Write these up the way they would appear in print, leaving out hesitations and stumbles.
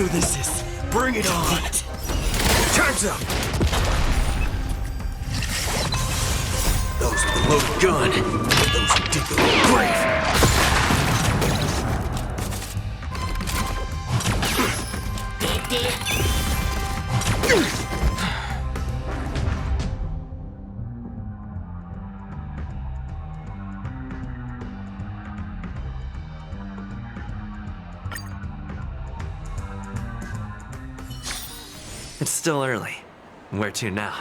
this is. Bring it on! Time's up! Those with the loaded gun. Those who dig their own grave. It's still early. Where to now?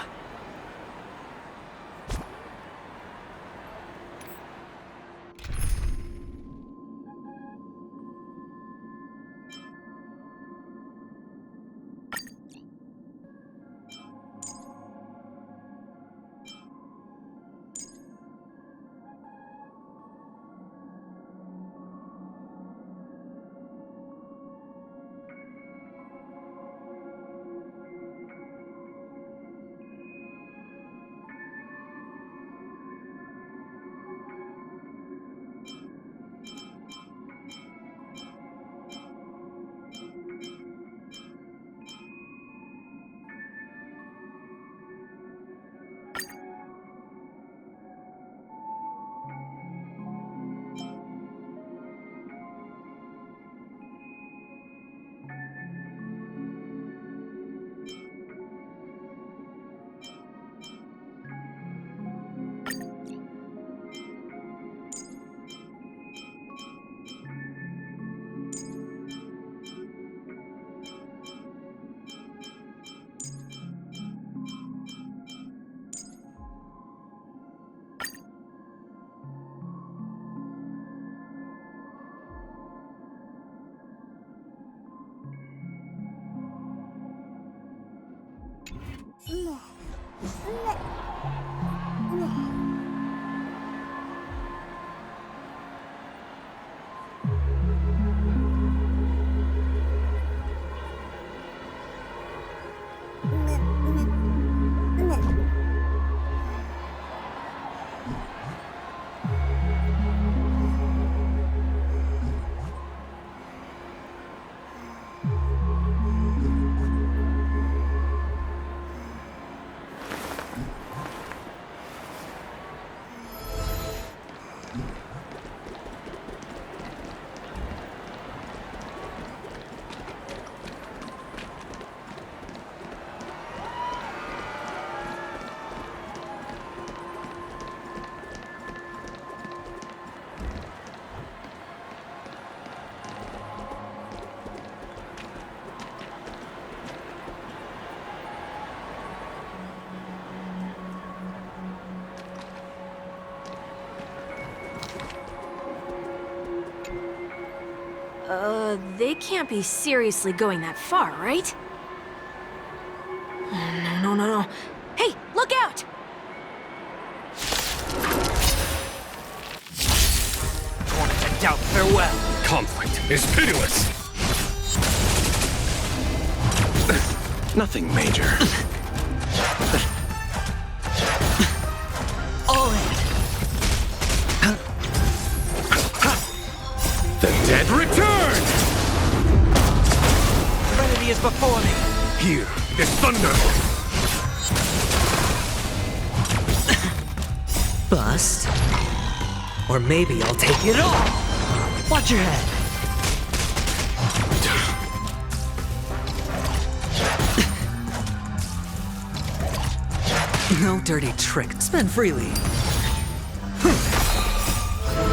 They can't be seriously going that far, right? Oh, no. Hey, look out! Torment and doubt, farewell! Conflict is pitiless! Nothing major. All in! The dead return! Serenity is before me! Here is thunder! Bust. Or maybe I'll take it all! Watch your head! No dirty trick. Spend freely.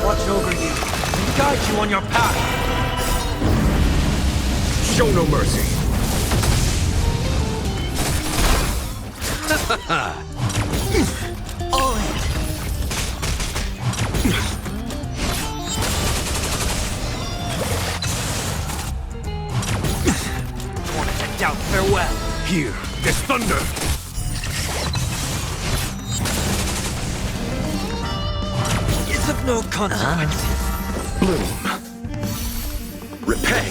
Watch over you and guide you on your path! Show no mercy! All in! Torment and doubt, farewell! Here is thunder! It's of no consequence. Bloom. Repay.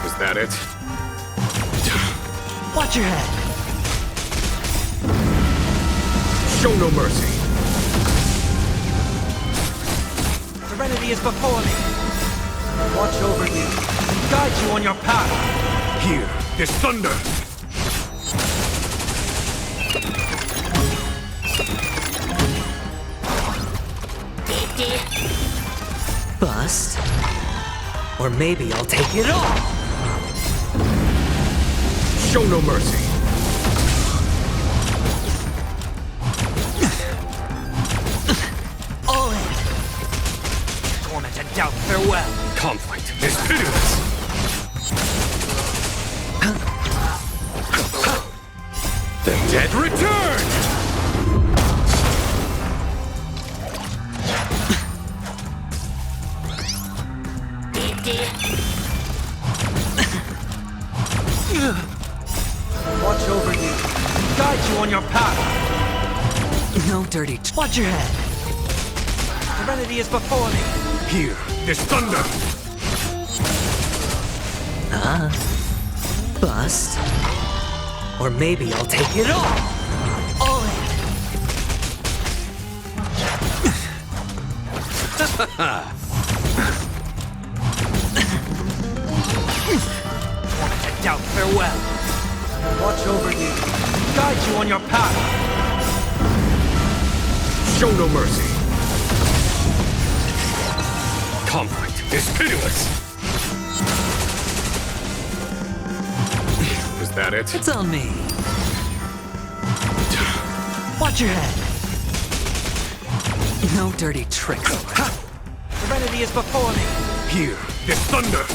Was that it? Watch your head! Show no mercy. Serenity is before me. Watch over you and guide you on your path. Here, this thunder! Bust. Or maybe I'll take it all. Show no mercy. All in. Torment and doubt, farewell. Conflict is pitiless. The dead return! Watch over you. Guide you on your path. No dirty. Watch your head. Serenity is before me. Here, this thunder! Bust. Or maybe I'll take it all. All in. Torment and doubt, farewell. Watch over you. Guide you on your path. Show no mercy. Conflict is pitiless. Was that it? It's on me. Watch your head. No dirty tricks. Serenity is before me. Here, this thunder!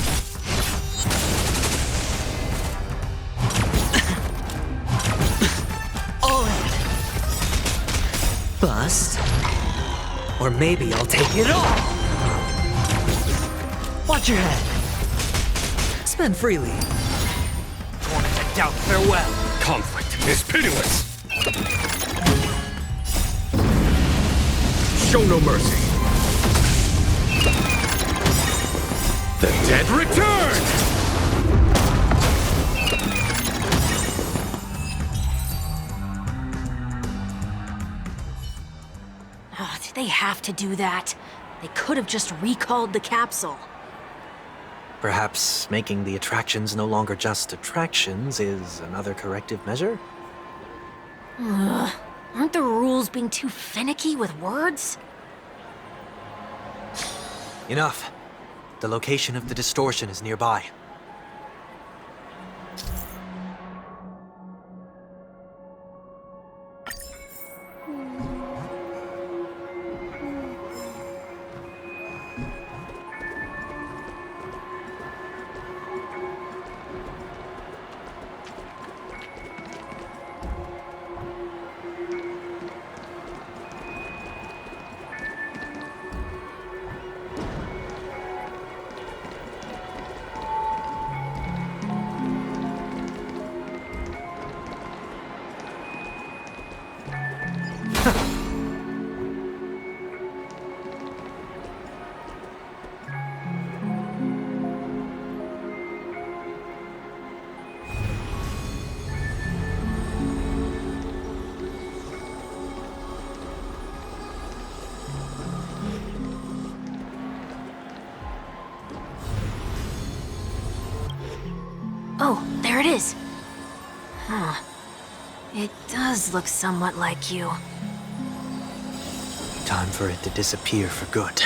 All in. Bust. Or maybe I'll take it all. Watch your head. Spend freely. Torment and doubt, farewell. Conflict is pitiless. Show no mercy. The dead return! Oh, did they have to do that? They could have just recalled the capsule. Perhaps making the attractions no longer just attractions is another corrective measure? Aren't the rules being too finicky with words? Enough. The location of the distortion is nearby. Oh, there it is. Huh. It does look somewhat like you. Time for it to disappear for good.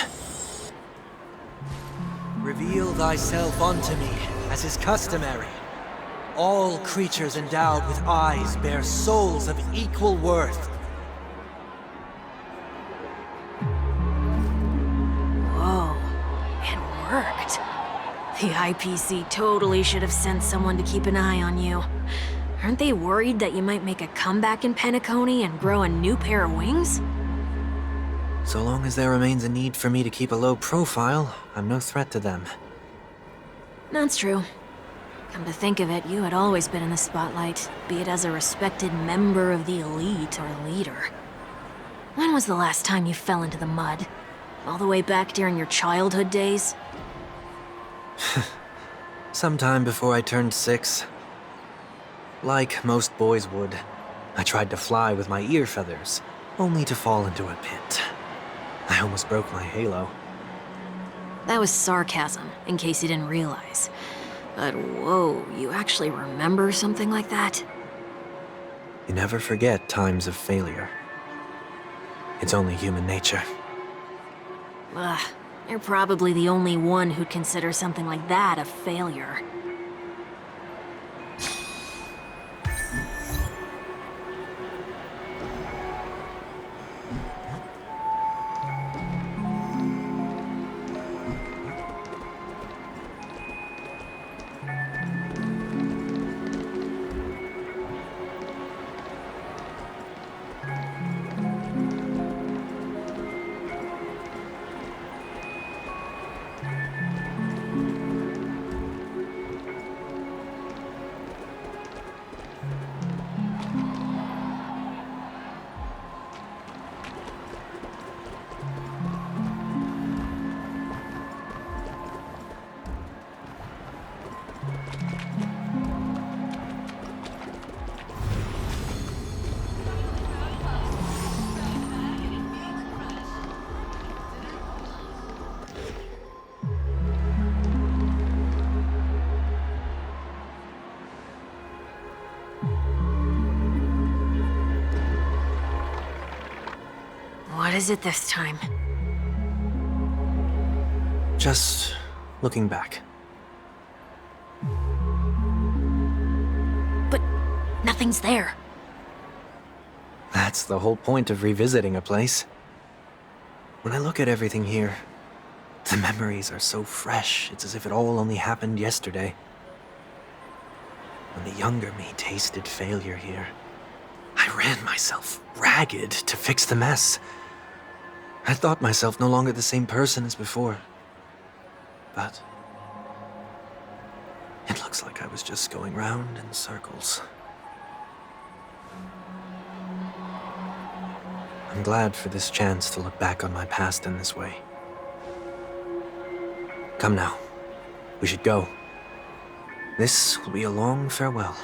Reveal thyself unto me, as is customary. All creatures endowed with eyes bear souls of equal worth. Whoa, it worked. The IPC totally should have sent someone to keep an eye on you. Aren't they worried that you might make a comeback in Penacony and grow a new pair of wings? So long as there remains a need for me to keep a low profile, I'm no threat to them. That's true. Come to think of it, you had always been in the spotlight, be it as a respected member of the elite or leader. When was the last time you fell into the mud? All the way back during your childhood days? Sometime before I turned 6. Like most boys would, I tried to fly with my ear feathers, only to fall into a pit. I almost broke my halo. That was sarcasm, in case you didn't realize. But whoa, you actually remember something like that? You never forget times of failure. It's only human nature. Ugh, you're probably the only one who'd consider something like that a failure. What is it this time? Just looking back. But nothing's there. That's the whole point of revisiting a place. When I look at everything here, the memories are so fresh, it's as if it all only happened yesterday. When the younger me tasted failure here, I ran myself ragged to fix the mess. I thought myself no longer the same person as before. But it looks like I was just going round in circles. I'm glad for this chance to look back on my past in this way. Come now, we should go. This will be a long farewell.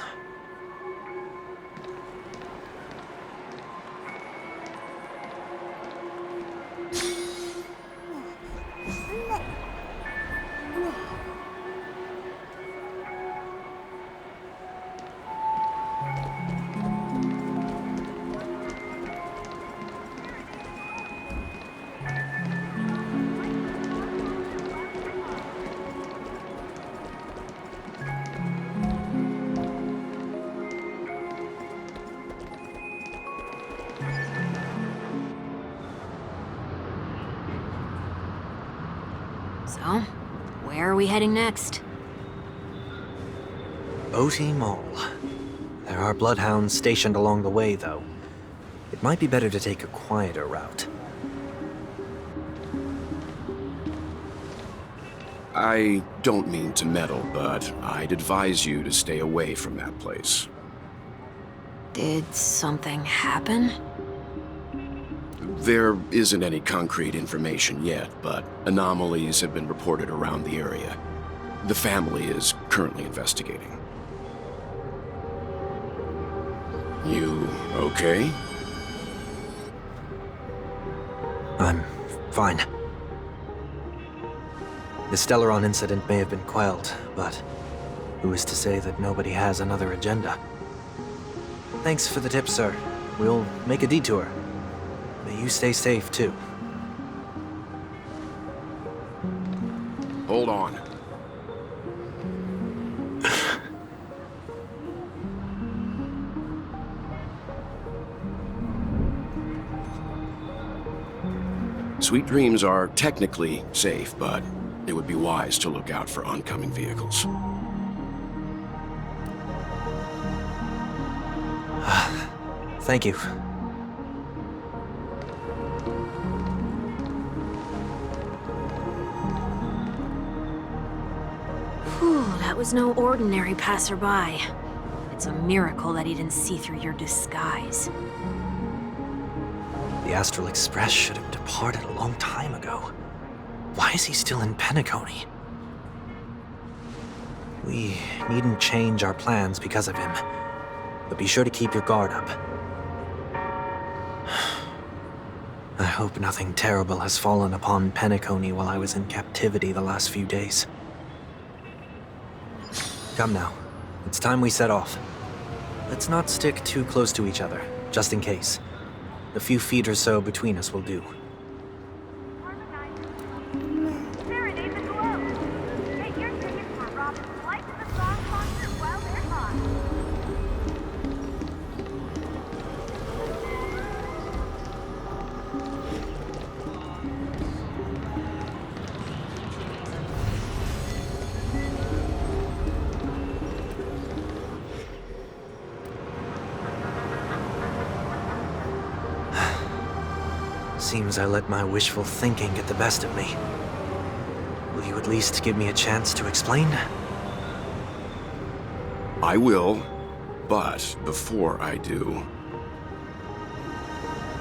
So, where are we heading next? OT Mall. There are bloodhounds stationed along the way, though. It might be better to take a quieter route. I don't mean to meddle, but I'd advise you to stay away from that place. Did something happen? There isn't any concrete information yet, but anomalies have been reported around the area. The family is currently investigating. You okay? I'm fine. The Stellaron incident may have been quelled, but who is to say that nobody has another agenda? Thanks for the tip, sir. We'll make a detour. May you stay safe, too. Hold on. Sweet Dreams are technically safe, but it would be wise to look out for oncoming vehicles. Thank you. Whew, that was no ordinary passerby. It's a miracle that he didn't see through your disguise. The Astral Express should have departed a long time ago. Why is he still in Penacony? We needn't change our plans because of him, but be sure to keep your guard up. I hope nothing terrible has fallen upon Penacony while I was in captivity the last few days. Come now. It's time we set off. Let's not stick too close to each other, just in case. A few feet or so between us will do. Serenade the globe. Get your tickets for Robin's Flight to the Song concert while they're hot. Seems I let my wishful thinking get the best of me. Will you at least give me a chance to explain? I will, but before I do,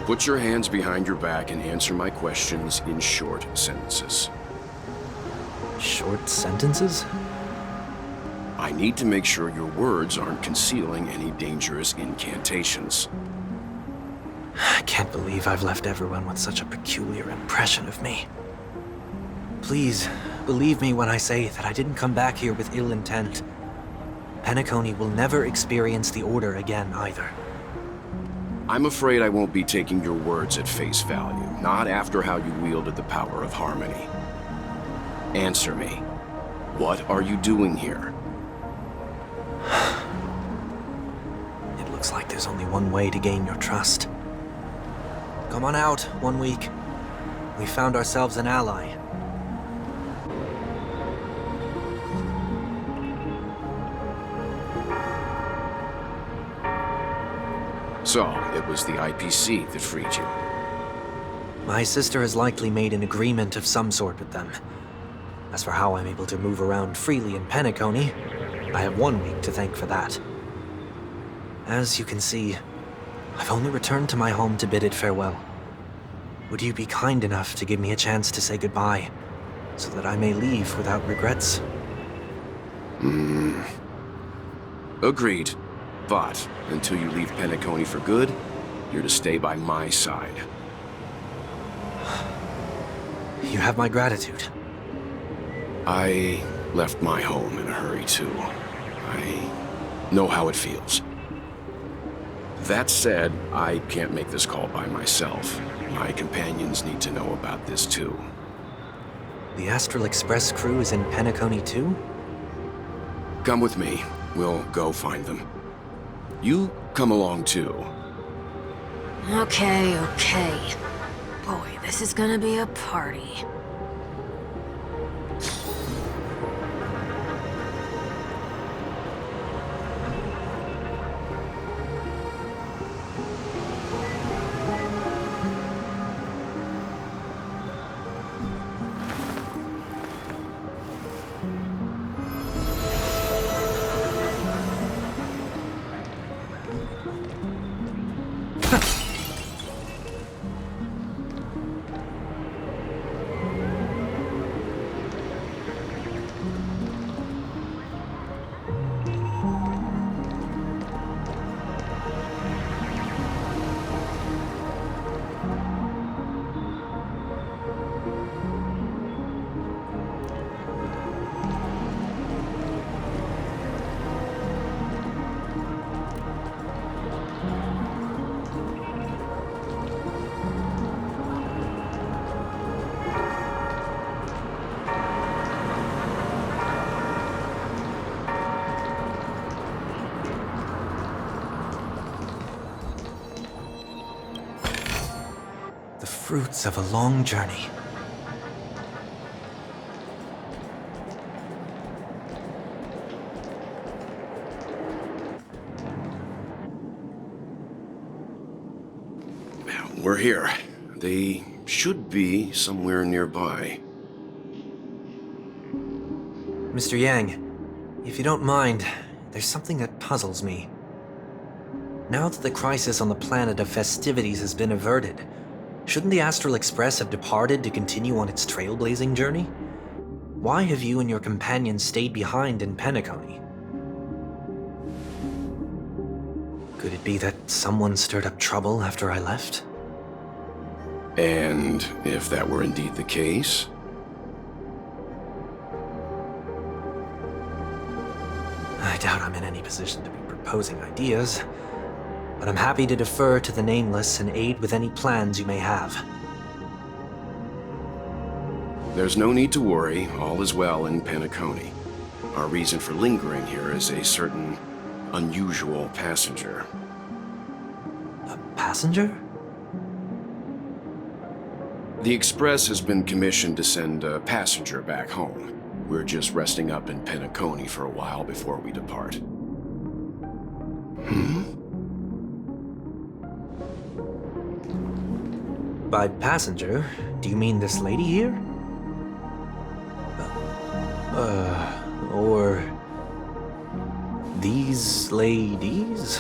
put your hands behind your back and answer my questions in short sentences. Short sentences? I need to make sure your words aren't concealing any dangerous incantations. I can't believe I've left everyone with such a peculiar impression of me. Please, believe me when I say that I didn't come back here with ill intent. Penacony will never experience the Order again, either. I'm afraid I won't be taking your words at face value, not after how you wielded the power of harmony. Answer me. What are you doing here? It looks like there's only one way to gain your trust. Come on out, 1 week. We found ourselves an ally. So, it was the IPC that freed you. My sister has likely made an agreement of some sort with them. As for how I'm able to move around freely in Penacony, I have 1 week to thank for that. As you can see, I've only returned to my home to bid it farewell. Would you be kind enough to give me a chance to say goodbye, so that I may leave without regrets? Agreed. But, until you leave Penacony for good, you're to stay by my side. You have my gratitude. I left my home in a hurry, too. I know how it feels. That said, I can't make this call by myself. My companions need to know about this, too. The Astral Express crew is in Penacony too? Come with me. We'll go find them. You come along, too. Okay. Boy, this is gonna be a party. Fruits of a long journey. We're here. They should be somewhere nearby. Mr. Yang, if you don't mind, there's something that puzzles me. Now that the crisis on the planet of festivities has been averted, shouldn't the Astral Express have departed to continue on its trailblazing journey? Why have you and your companions stayed behind in Penacony? Could it be that someone stirred up trouble after I left? And if that were indeed the case, I doubt I'm in any position to be proposing ideas, but I'm happy to defer to the Nameless and aid with any plans you may have. there's no need to worry. All is well in Penacony. Our reason for lingering here is a certain unusual passenger. A passenger? The Express has been commissioned to send a passenger back home. We're just resting up in Penacony for a while before we depart. By passenger, do you mean this lady here? Or these ladies?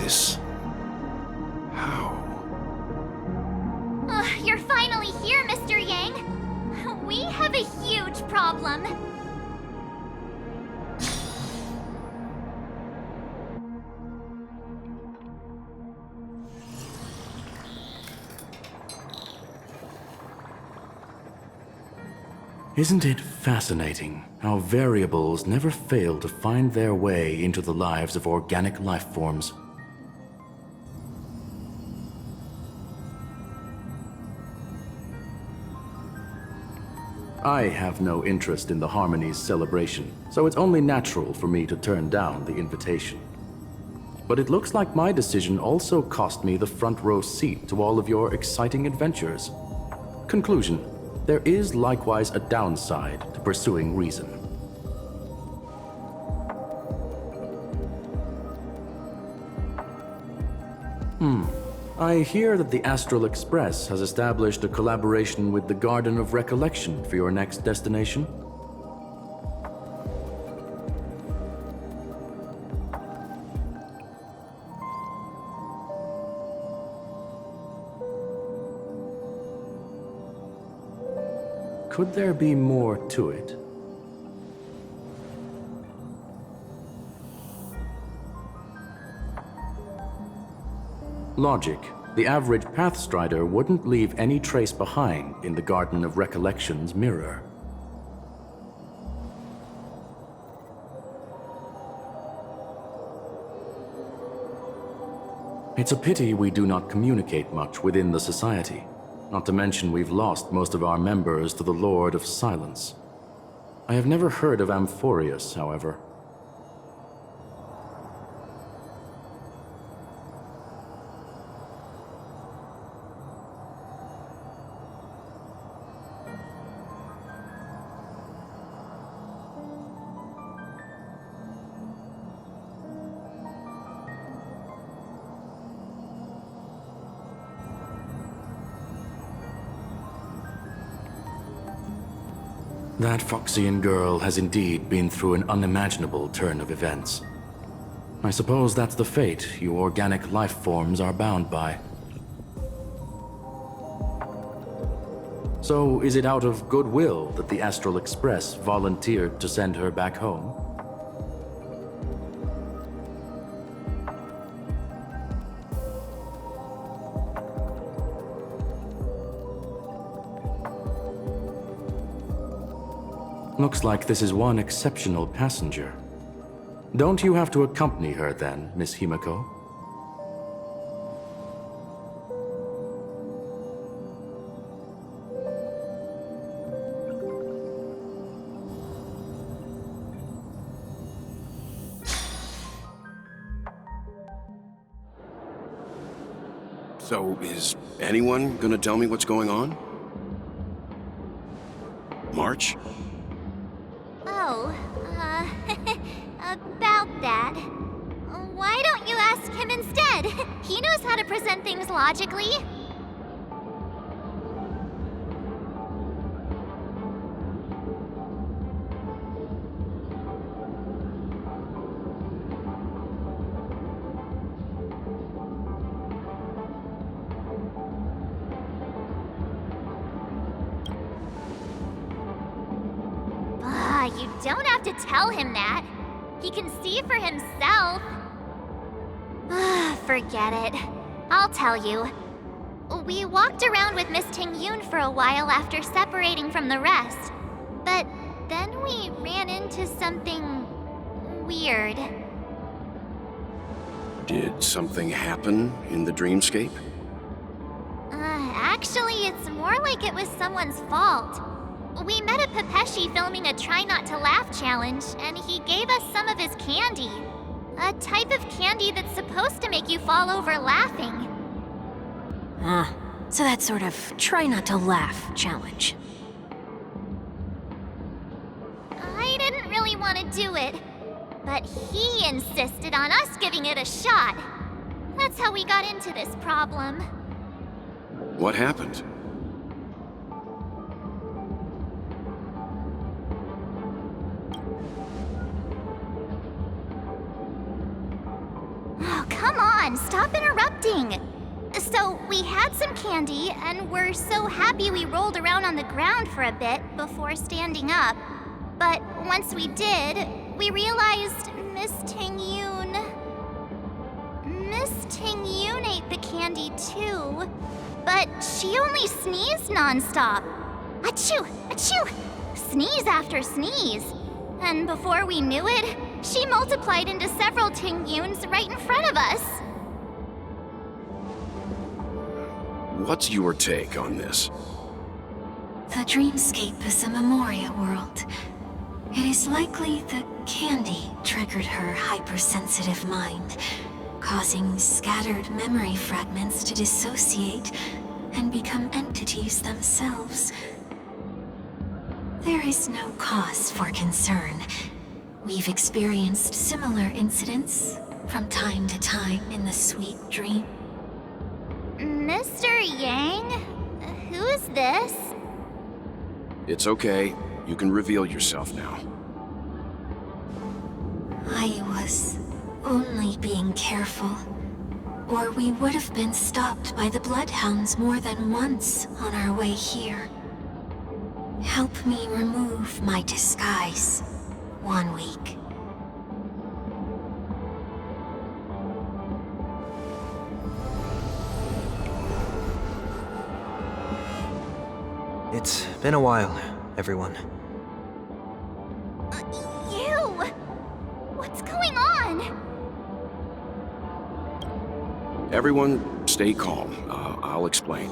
This... how? You're finally here, Mr. Yang. We have a huge problem. Isn't it fascinating how variables never fail to find their way into the lives of organic life forms? I have no interest in the Harmony's celebration, so it's only natural for me to turn down the invitation. But it looks like my decision also cost me the front row seat to all of your exciting adventures. Conclusion: there is likewise a downside to pursuing reason. I hear that the Astral Express has established a collaboration with the Garden of Recollection for your next destination. Could there be more to it? Logic. The average Pathstrider wouldn't leave any trace behind in the Garden of Recollection's mirror. It's a pity we do not communicate much within the society. Not to mention we've lost most of our members to the Lord of Silence. I have never heard of Amphorius, however. That Foxian girl has indeed been through an unimaginable turn of events. I suppose that's the fate you organic life forms are bound by. So, is it out of goodwill that the Astral Express volunteered to send her back home? Looks like this is one exceptional passenger. Don't you have to accompany her then, Miss Himiko? So, is anyone gonna tell me what's going on? March? Oh, about that. Why don't you ask him instead? He knows how to present things logically. You don't have to tell him that. He can see for himself. Forget it. I'll tell you. We walked around with Miss Ting-Yoon for a while after separating from the rest. But then we ran into something weird. Did something happen in the dreamscape? Actually, it's more like it was someone's fault. We met a Pepeshi filming a Try Not to Laugh challenge, and he gave us some of his candy. A type of candy that's supposed to make you fall over laughing. So that sort of try not to laugh challenge. I didn't really want to do it, but he insisted on us giving it a shot. That's how we got into this problem. What happened? Oh, come on, stop interrupting. So, we had some candy, and we're so happy we rolled around on the ground for a bit before standing up. But once we did, we realized Miss Ting-Yoon ate the candy too. But she only sneezed nonstop. Achoo! Achoo! Sneeze after sneeze. And before we knew it, she multiplied into several Ting-Yoons right in front of us. What's your take on this? The dreamscape is a Memoria world. It is likely the candy triggered her hypersensitive mind, causing scattered memory fragments to dissociate and become entities themselves. There is no cause for concern. We've experienced similar incidents from time to time in the sweet dream. Mr. Yang? Who is this? It's okay. You can reveal yourself now. I was only being careful, or we would have been stopped by the Bloodhounds more than once on our way here. Help me remove my disguise. 1 week. It's been a while, everyone. You! What's going on? Everyone, stay calm. I'll explain.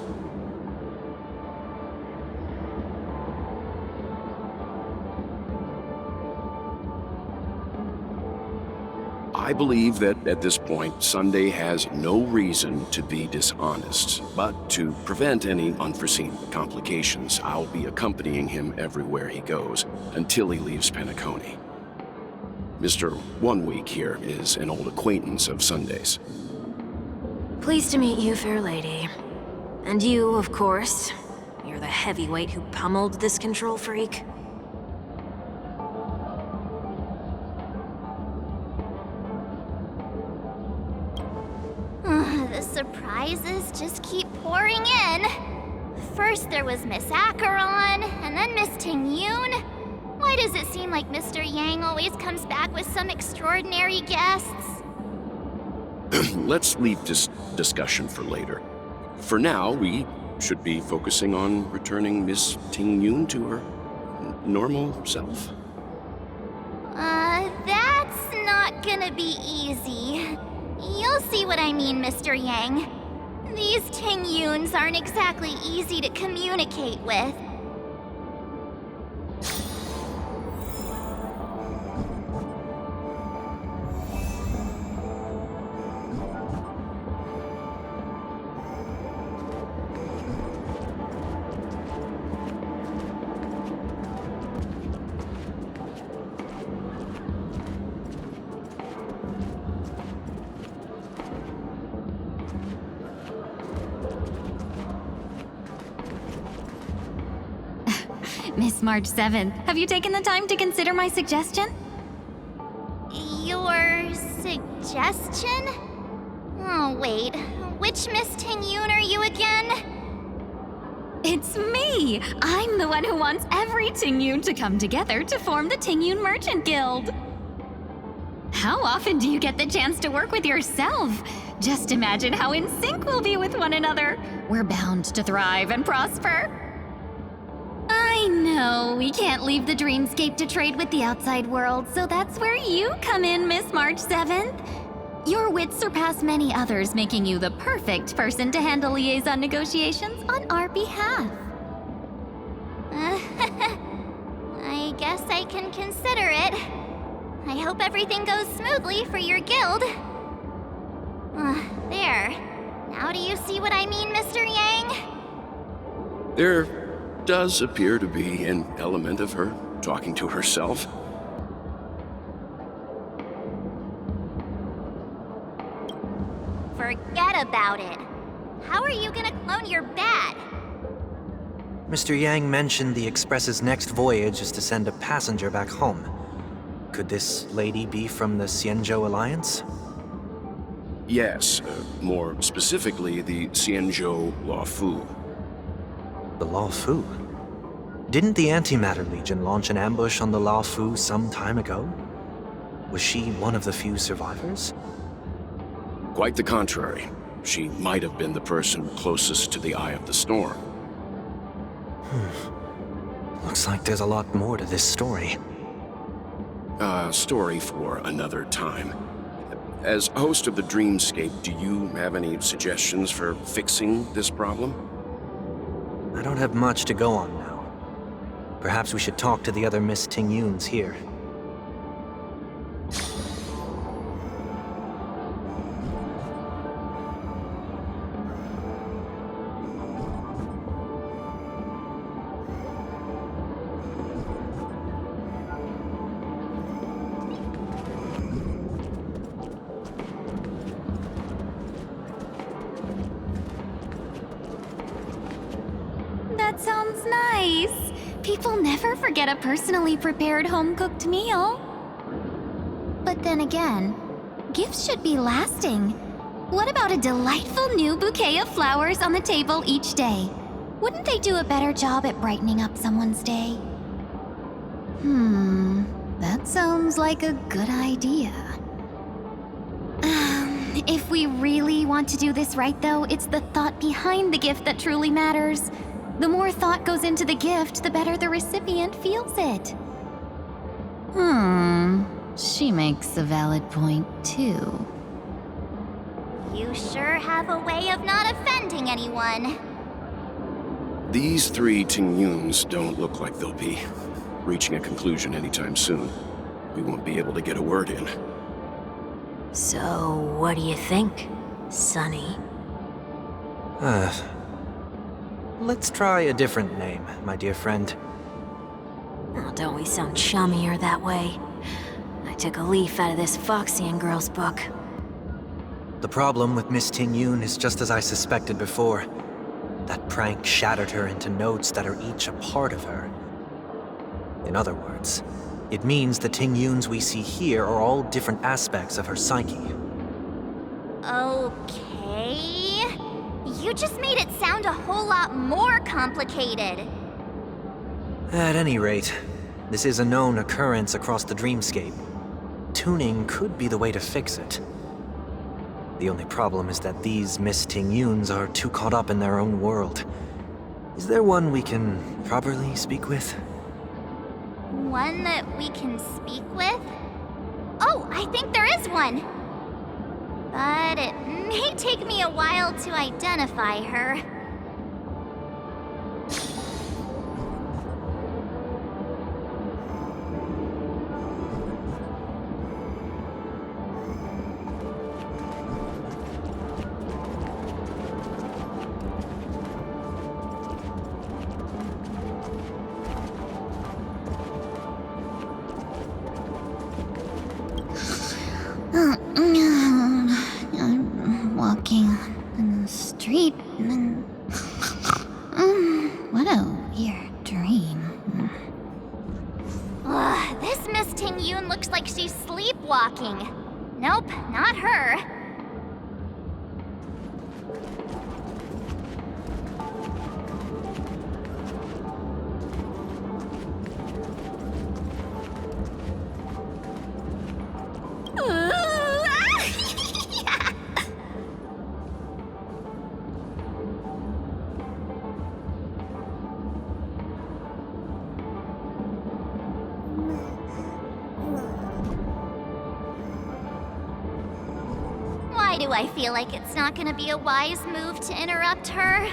I believe that at this point, Sunday has no reason to be dishonest, but to prevent any unforeseen complications, I'll be accompanying him everywhere he goes until he leaves Penacony. Mr. 1 Week here is an old acquaintance of Sunday's. Pleased to meet you, fair lady. And you, of course. You're the heavyweight who pummeled this control freak. The surprises just keep pouring in. First there was Miss Acheron, and then Miss Ting-Yoon. Why does it seem like Mr. Yang always comes back with some extraordinary guests? Let's leave this discussion for later. For now, we should be focusing on returning Miss Ting-Yoon to her normal self. That's not gonna be easy. You'll see what I mean, Mr. Yang. These Ting-Yoons aren't exactly easy to communicate with. Miss March 7th, have you taken the time to consider my suggestion? Your suggestion? Oh, wait. Which Miss Ting-Yoon are you again? It's me! I'm the one who wants every Ting-Yoon to come together to form the Ting-Yoon Merchant Guild. How often do you get the chance to work with yourself? Just imagine how in sync we'll be with one another. We're bound to thrive and prosper. I know we can't leave the dreamscape to trade with the outside world, so that's where you come in, Miss March 7th. Your wits surpass many others, making you the perfect person to handle liaison negotiations on our behalf. I guess I can consider it. I hope everything goes smoothly for your guild. There. Now do you see what I mean, Mr. Yang? There does appear to be an element of her talking to herself. Forget about it. How are you gonna clone your bat? Mr. Yang mentioned the Express's next voyage is to send a passenger back home. Could this lady be from the Xianzhou Alliance? Yes, more specifically, the Xianzhou Luofu. The Luofu? Didn't the Antimatter Legion launch an ambush on the Luofu some time ago? Was she one of the few survivors? Quite the contrary. She might have been the person closest to the eye of the storm. Looks like there's a lot more to this story. Story for another time. As host of the Dreamscape, do you have any suggestions for fixing this problem? I don't have much to go on now. Perhaps we should talk to the other Miss Tingyuns here. That sounds nice. People never forget a personally prepared home-cooked meal. But then again, gifts should be lasting. What about a delightful new bouquet of flowers on the table each day? Wouldn't they do a better job at brightening up someone's day? That sounds like a good idea. If we really want to do this right, though, it's the thought behind the gift that truly matters. The more thought goes into the gift, the better the recipient feels it. She makes a valid point, too. You sure have a way of not offending anyone. These three Tingyuns don't look like they'll be reaching a conclusion anytime soon. We won't be able to get a word in. So, what do you think, Sonny? Let's try a different name, my dear friend. Oh, don't we sound chummier that way? I took a leaf out of this Foxian girl's book. The problem with Miss Tingyun is just as I suspected before. That prank shattered her into notes that are each a part of her. In other words, it means the Tingyuns we see here are all different aspects of her psyche. Okay. You just made it sound a whole lot more complicated. At any rate, this is a known occurrence across the dreamscape. Tuning could be the way to fix it. The only problem is that these Miss Tingyuns are too caught up in their own world. Is there one we can properly speak with? One that we can speak with? Oh, I think there is one. But it may take me a while to identify her. I'm walking in the street and what a weird dream. Ugh, this Miss Tingyun looks like she's sleepwalking. Nope, not her. Why do I feel like it's not gonna be a wise move to interrupt her?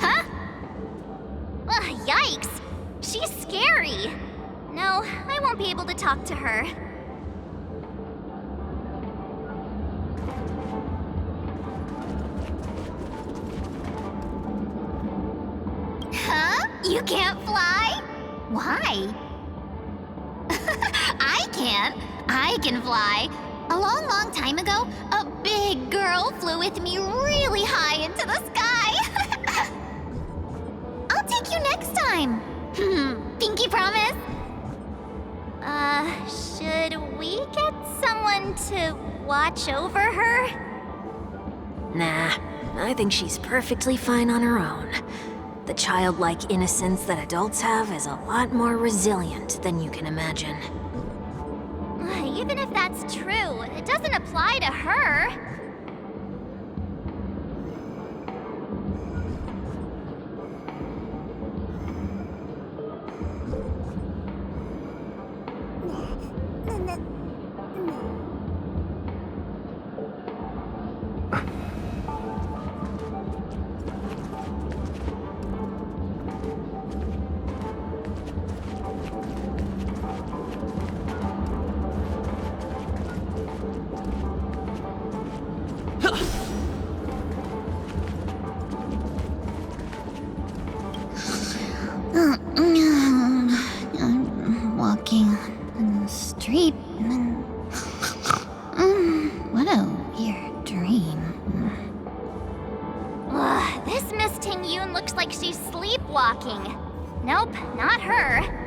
Huh? Ugh, yikes! She's scary! No, I won't be able to talk to her. Huh? You can't fly? Why? I can. I can fly. A long, long time ago, a big girl flew with me really high into the sky. I'll take you next time. Pinky promise? Should we get someone to watch over her? Nah, I think she's perfectly fine on her own. The childlike innocence that adults have is a lot more resilient than you can imagine. Even if that's true, it doesn't apply to her. I'm walking in the street and what a weird dream. Ugh, this Miss Ting Yun looks like she's sleepwalking. Nope, not her.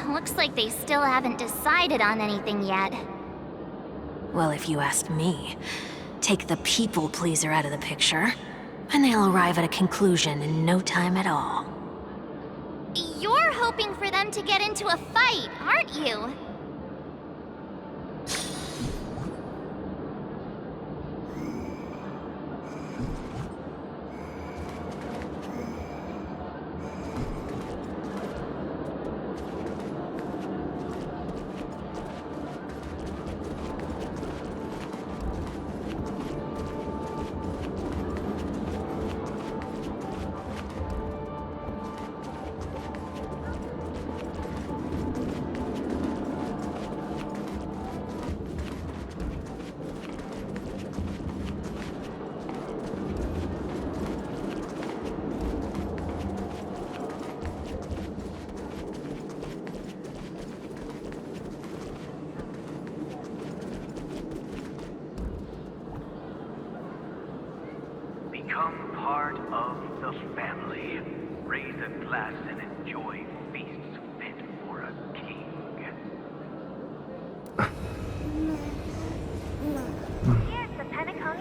Looks like they still haven't decided on anything yet. Well, if you ask me, take the people pleaser out of the picture. And they'll arrive at a conclusion in no time at all. You're hoping for them to get into a fight, aren't you? Become part of the family. Raise a glass and enjoy feasts fit for a king. Here's the Pentagon.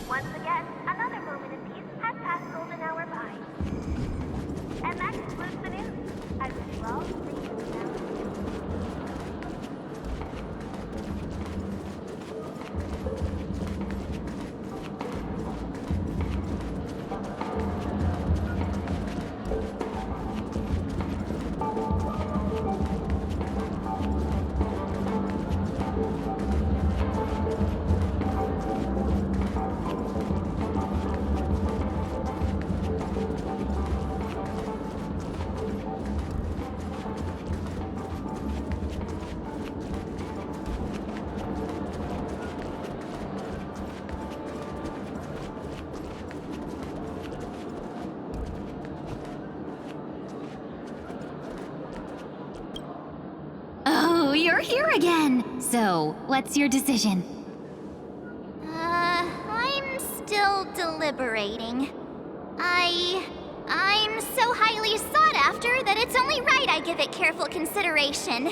Once again, another moment of peace has passed golden hour by. And that concludes the news. I wish you all safe and sound. Oh, you're here again. So, what's your decision? I'm still deliberating. I'm so highly sought after that it's only right I give it careful consideration.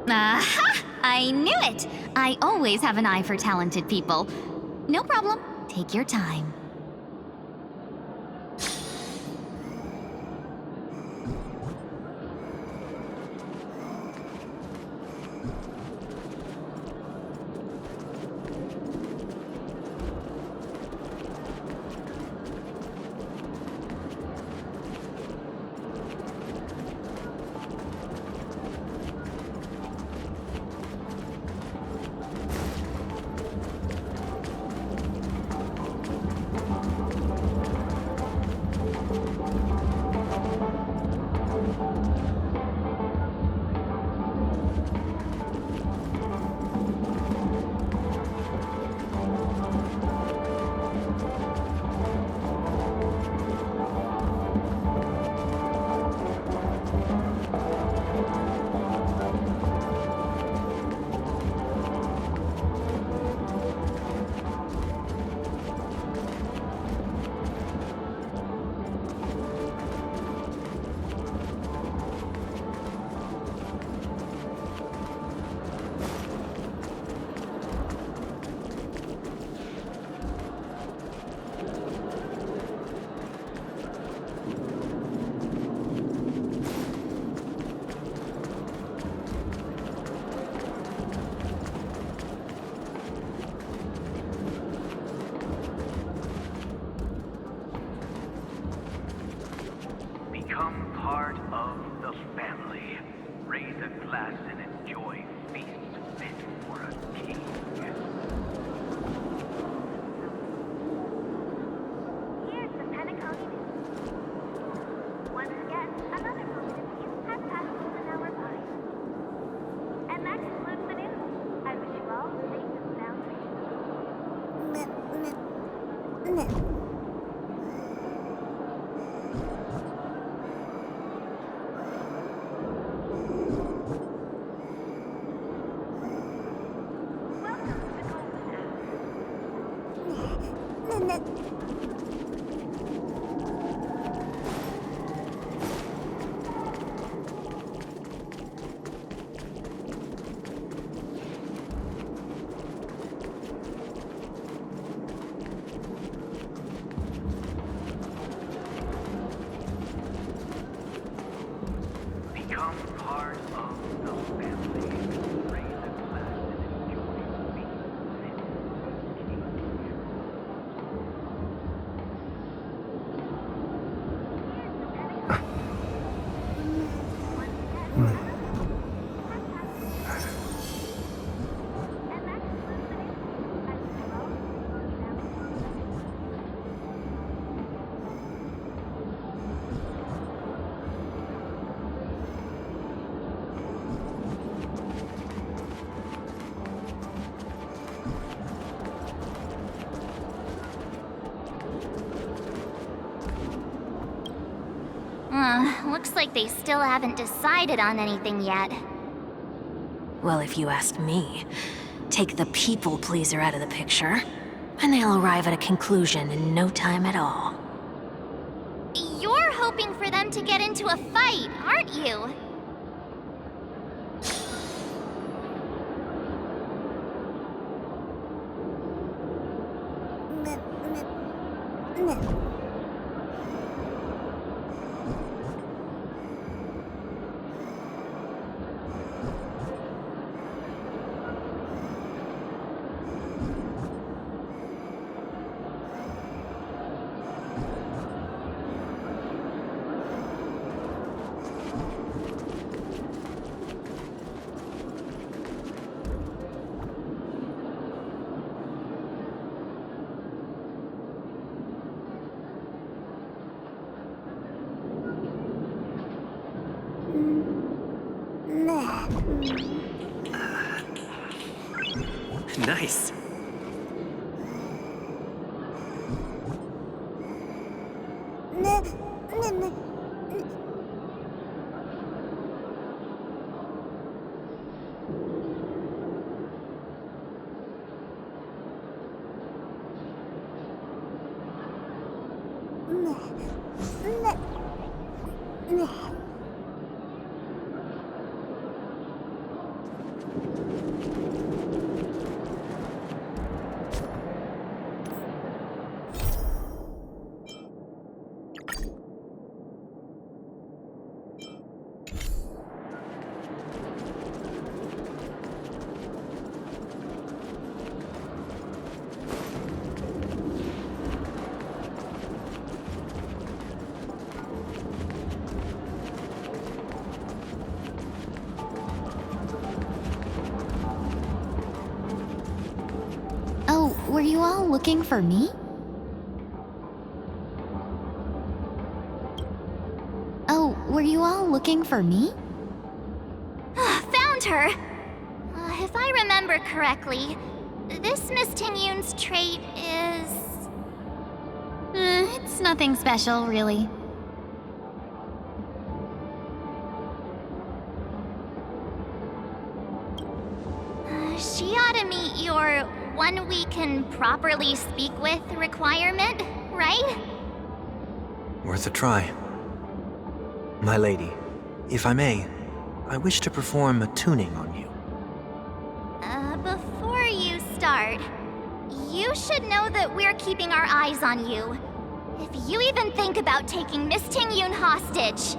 Aha! I knew it! I always have an eye for talented people. No problem. Take your time. Become part of the family. Raise a glass and enjoy feasts fit for a king. Here's the Pentagon. Once again, another moment of peace has passed golden hour by. And that concludes the news. I wish you all safe and sound. looks like they still haven't decided on anything yet. Well, if you ask me, take the people pleaser out of the picture, and they'll arrive at a conclusion in no time at all. You're hoping for them to get into a fight, aren't you? Nice. Oh, were you all looking for me? Oh, were you all looking for me? Found her! If I remember correctly, this Miss Tingyun's trait is... It's nothing special, really. She ought to meet your one we can properly speak with requirement, right? Worth a try. My lady, if I may, I wish to perform a tuning on you. Before you start, you should know that we're keeping our eyes on you. If you even think about taking Miss Tingyun hostage...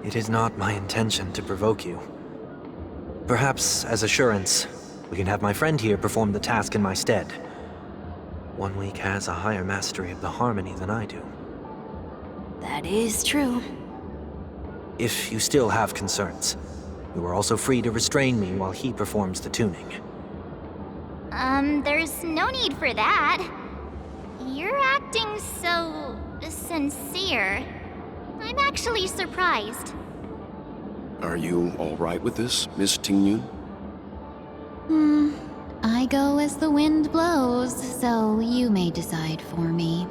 It is not my intention to provoke you. Perhaps, as assurance, we can have my friend here perform the task in my stead. 1 week has a higher mastery of the harmony than I do. That is true. If you still have concerns, you are also free to restrain me while he performs the tuning. There's no need for that. You're acting so... sincere. I'm actually surprised. Are you all right with this, Miss Tingyun? I go as the wind blows, so you may decide for me.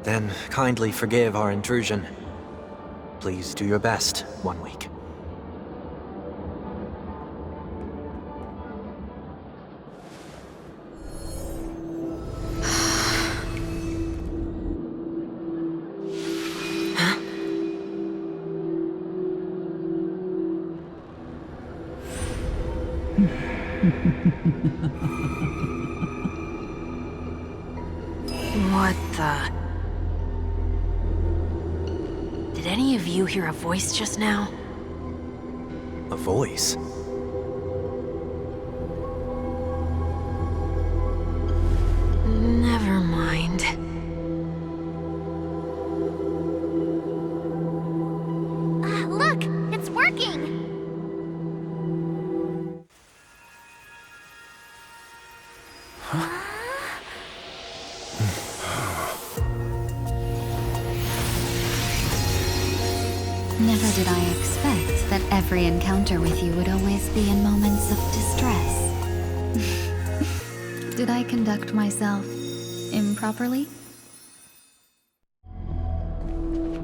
Then kindly forgive our intrusion. Please do your best, 1 week. What the... Did any of you hear a voice just now? A voice? Never mind. Look! It's working! Never did I expect that every encounter with you would always be in moments of distress. Did I conduct myself improperly?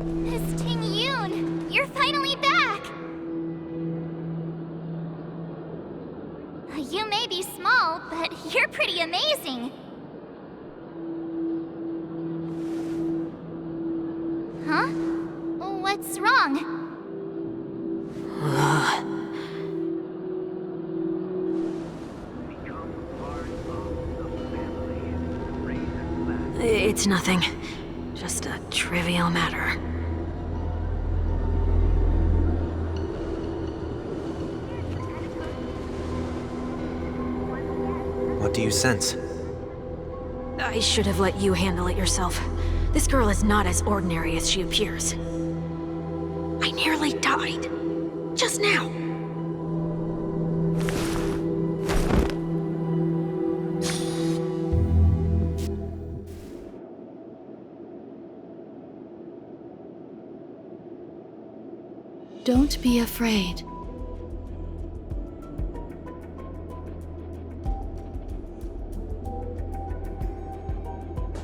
Miss Ting Yoon, you're finally back! You may be small, but you're pretty amazing. Huh? What's wrong? It's nothing. Just a trivial matter. What do you sense? I should have let you handle it yourself. This girl is not as ordinary as she appears. I nearly died. Just now. Don't be afraid.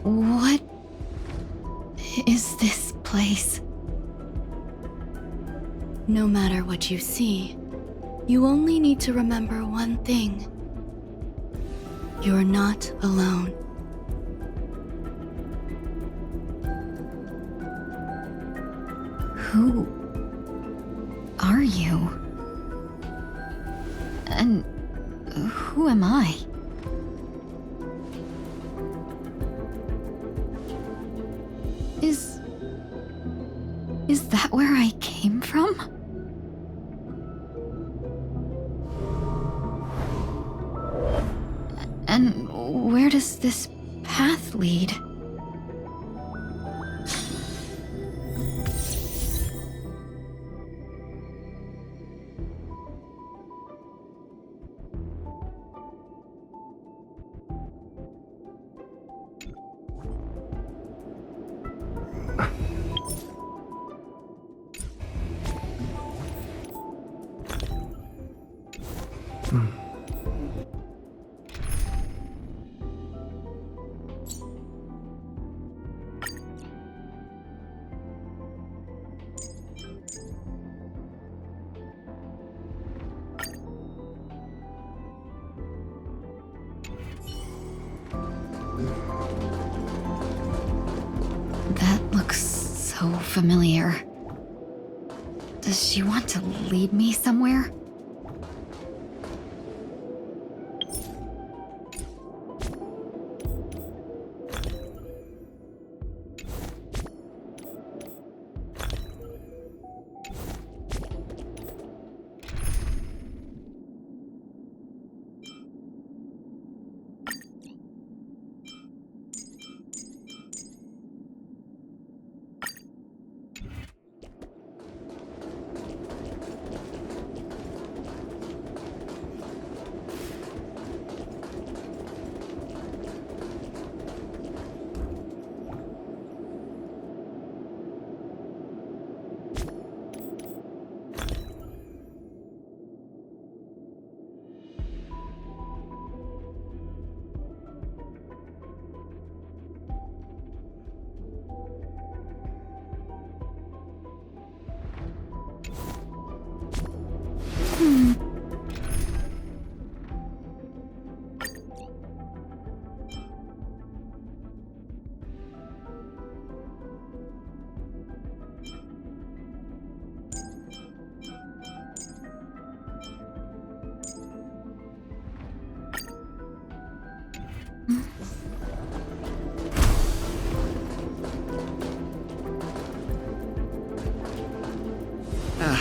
What is this place? No matter what you see, you only need to remember one thing. You're not alone. Who are you? And who am I? Is that where I came from? And where does this path lead? That looks so familiar. Does she want to lead me somewhere?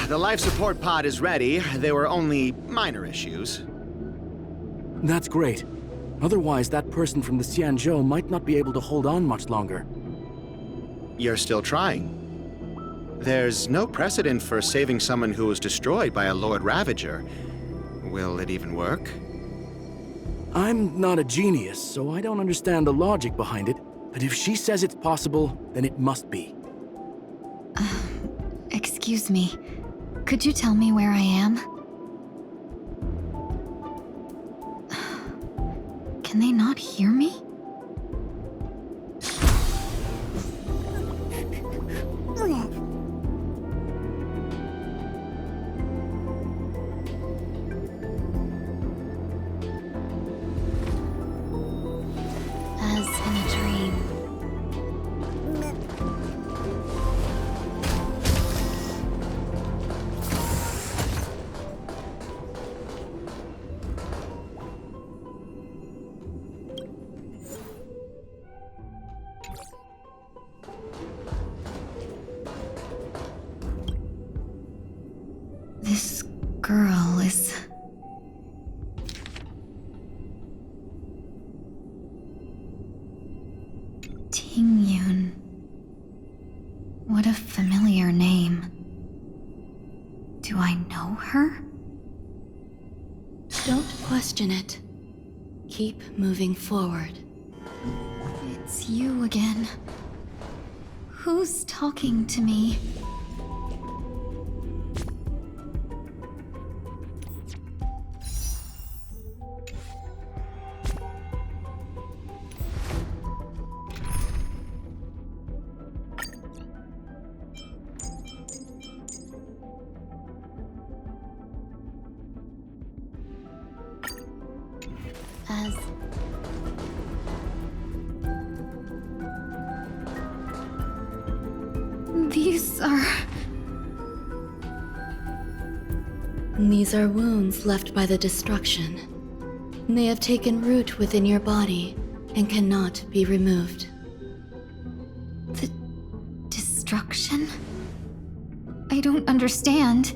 The life support pod is ready. There were only minor issues. That's great. Otherwise, that person from the Xianzhou might not be able to hold on much longer. You're still trying. There's no precedent for saving someone who was destroyed by a Lord Ravager. Will it even work? I'm not a genius, so I don't understand the logic behind it. But if she says it's possible, then it must be. Excuse me. Could you tell me where I am? Can they not not hear me? As in a dream. This girl is... Tingyun. What a familiar name. Do I know her? Don't question it. Keep moving forward. It's you again. Who's talking to me? As These are wounds left by the destruction. They have taken root within your body and cannot be removed. The destruction? I don't understand.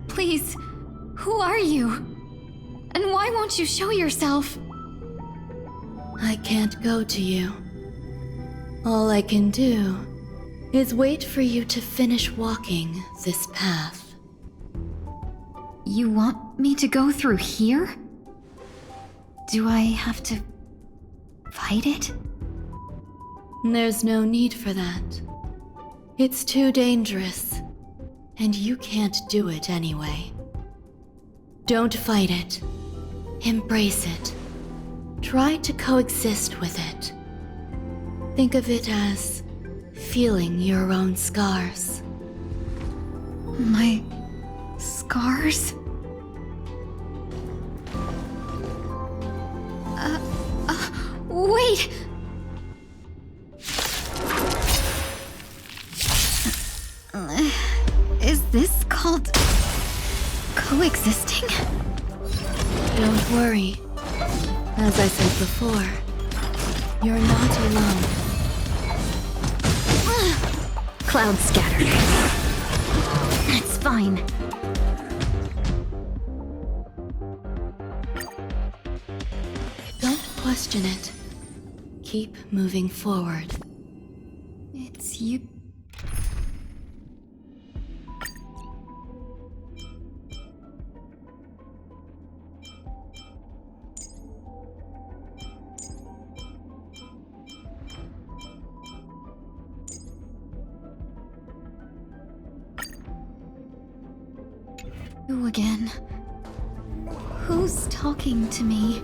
Please, who are you? And why won't you show yourself? I can't go to you. All I can do is wait for you to finish walking this path. You want me to go through here? Do I have to fight it? There's no need for that. It's too dangerous, and you can't do it anyway. Don't fight it. Embrace it. Try to coexist with it. Think of it as feeling your own scars. My scars? Wait! Is this called coexisting? Don't worry. As I said before, you're not alone. Cloud scattered. It's fine. Don't question it. Keep moving forward. It's you. You again. Who's talking to me?